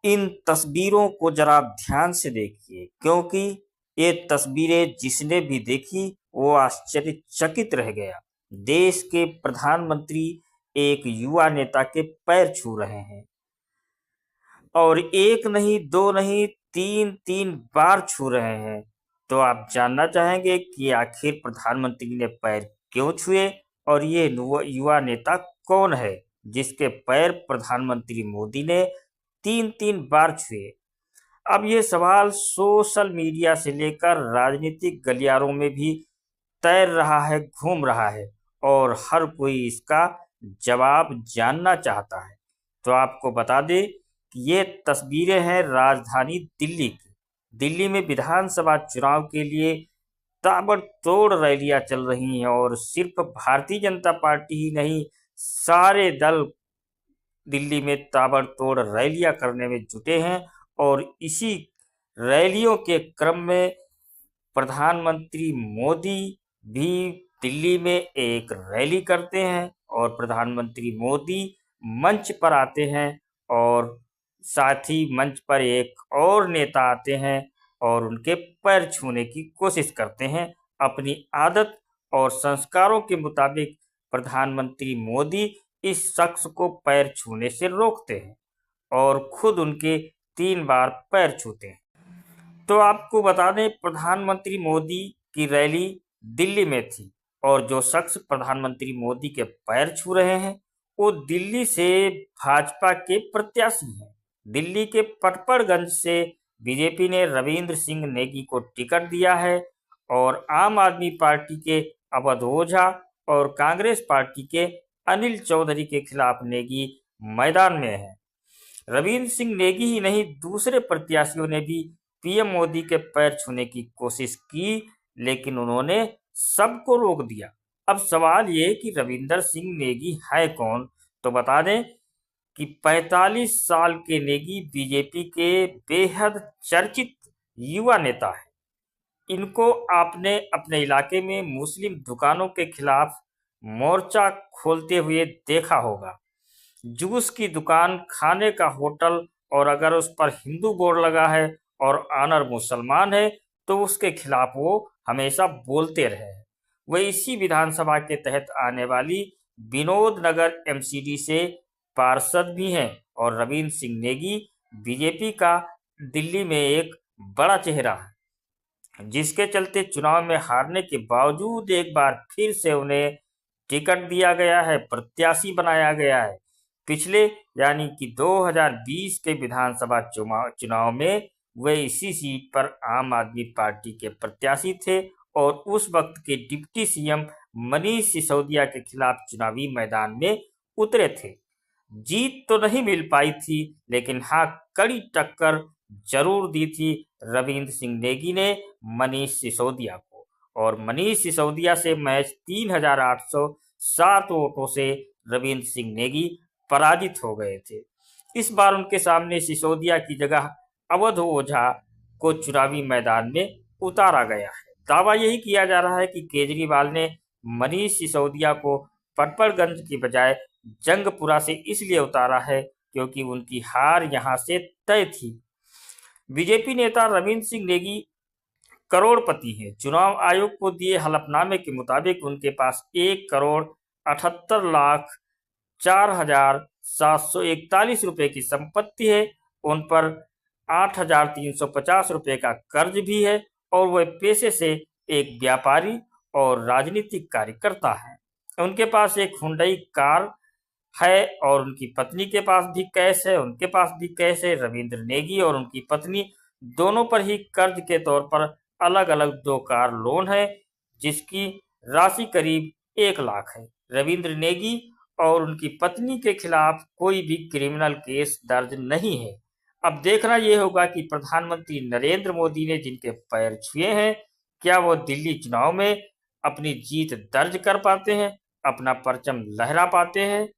इन तस्वीरों को जरा ध्यान से देखिए, क्योंकि ये तस्वीरें जिसने भी देखी वो आश्चर्यचकित रह गया। देश के प्रधानमंत्री एक युवा नेता के पैर छू रहे हैं, और एक नहीं, दो नहीं, तीन तीन बार छू रहे हैं। तो आप जानना चाहेंगे कि आखिर प्रधानमंत्री ने पैर क्यों छुए, और ये युवा नेता कौन है जिसके पैर प्रधानमंत्री मोदी ने तीन तीन बार छुए। अब ये सवाल सोशल मीडिया से लेकर राजनीतिक गलियारों में भी तैर रहा है, घूम रहा है, और हर कोई इसका जवाब जानना चाहता है। तो आपको बता दें कि ये तस्वीरें हैं राजधानी दिल्ली की। दिल्ली में विधानसभा चुनाव के लिए ताबड़तोड़ रैलियां चल रही हैं, और सिर्फ भारतीय जनता पार्टी ही नहीं, सारे दल दिल्ली में ताबड़तोड़ रैलियां करने में जुटे हैं। और इसी रैलियों के क्रम में प्रधानमंत्री मोदी भी दिल्ली में एक रैली करते हैं, और प्रधानमंत्री मोदी मंच पर आते हैं, और साथ ही मंच पर एक और नेता आते हैं और उनके पैर छूने की कोशिश करते हैं। अपनी आदत और संस्कारों के मुताबिक प्रधानमंत्री मोदी इस शख्स को पैर छूने से रोकते हैं और खुद उनके 3 बार पैर छूते हैं। तो आपको बता दें, प्रधानमंत्री मोदी की रैली दिल्ली में थी, और जो शख्स प्रधानमंत्री मोदी के पैर छू रहे हैं वो दिल्ली से भाजपा के प्रत्याशी हैं। दिल्ली के पटपड़गंज से बीजेपी ने रविंद्र सिंह नेगी को टिकट दिया है, और आम आदमी पार्टी के अवध ओझा और कांग्रेस पार्टी के अनिल चौधरी के खिलाफ नेगी मैदान में है। रविंद्र सिंह नेगी ही नहीं, दूसरे प्रत्याशियों ने भी पीएम मोदी के पैर छूने की कोशिश की, लेकिन उन्होंने सबको रोक दिया। अब सवाल ये कि रविंदर सिंह नेगी है कौन। तो बता दें कि 45 साल के नेगी बीजेपी के बेहद चर्चित युवा नेता है। इनको आपने अपने इलाके में मुस्लिम दुकानों के खिलाफ मोर्चा खोलते हुए देखा होगा। जूस की दुकान, खाने का होटल, और अगर उस पर हिंदू बोर्ड लगा है और ऑनर मुसलमान है तो उसके खिलाफ वो हमेशा बोलते रहे हैं। वह इसी विधानसभा के तहत आने वाली विनोद नगर एमसीडी से पार्षद भी हैं, और रविंद्र सिंह नेगी बीजेपी का दिल्ली में एक बड़ा चेहरा है, जिसके चलते चुनाव में हारने के बावजूद एक बार फिर से उन्हें टिकट दिया गया है, प्रत्याशी बनाया गया है। पिछले यानी कि 2020 के विधानसभा चुनाव में वे इसी सीट पर आम आदमी पार्टी के प्रत्याशी थे, और उस वक्त के डिप्टी सीएम मनीष सिसोदिया के खिलाफ चुनावी मैदान में उतरे थे। जीत तो नहीं मिल पाई थी, लेकिन हाँ, कड़ी टक्कर जरूर दी थी रविंद्र सिंह नेगी ने मनीष सिसोदिया को, और मनीष सिसोदिया से मैच 3807 वोटों से रविंद्र सिंह नेगी पराजित हो गए थे। इस बार उनके सामने सिसोदिया की जगह अवध ओझा को चुनावी मैदान में उतारा गया है। दावा यही किया जा रहा है कि केजरीवाल ने मनीष सिसोदिया को पटपड़गंज की बजाय जंगपुरा से इसलिए उतारा है क्योंकि उनकी हार यहां से तय थी। बीजेपी नेता रविंद्र सिंह नेगी करोड़पति हैं। चुनाव आयोग को दिए हलफनामे के मुताबिक उनके पास 1,78,04,741 रुपए की संपत्ति है। उन पर 8,350 रुपए का कर्ज भी है, और वह पेशे से एक व्यापारी और राजनीतिक कार्यकर्ता है। उनके पास एक हुंडई कार है, और उनकी पत्नी के पास भी कैश है, उनके पास भी कैश है। रविंद्र नेगी और उनकी पत्नी दोनों पर ही कर्ज के तौर पर अलग अलग 2 कार लोन है, जिसकी राशि करीब 1 लाख है। रविंद्र नेगी और उनकी पत्नी के खिलाफ कोई भी क्रिमिनल केस दर्ज नहीं है। अब देखना यह होगा कि प्रधानमंत्री नरेंद्र मोदी ने जिनके पैर छुए हैं, क्या वो दिल्ली चुनाव में अपनी जीत दर्ज कर पाते हैं, अपना परचम लहरा पाते हैं,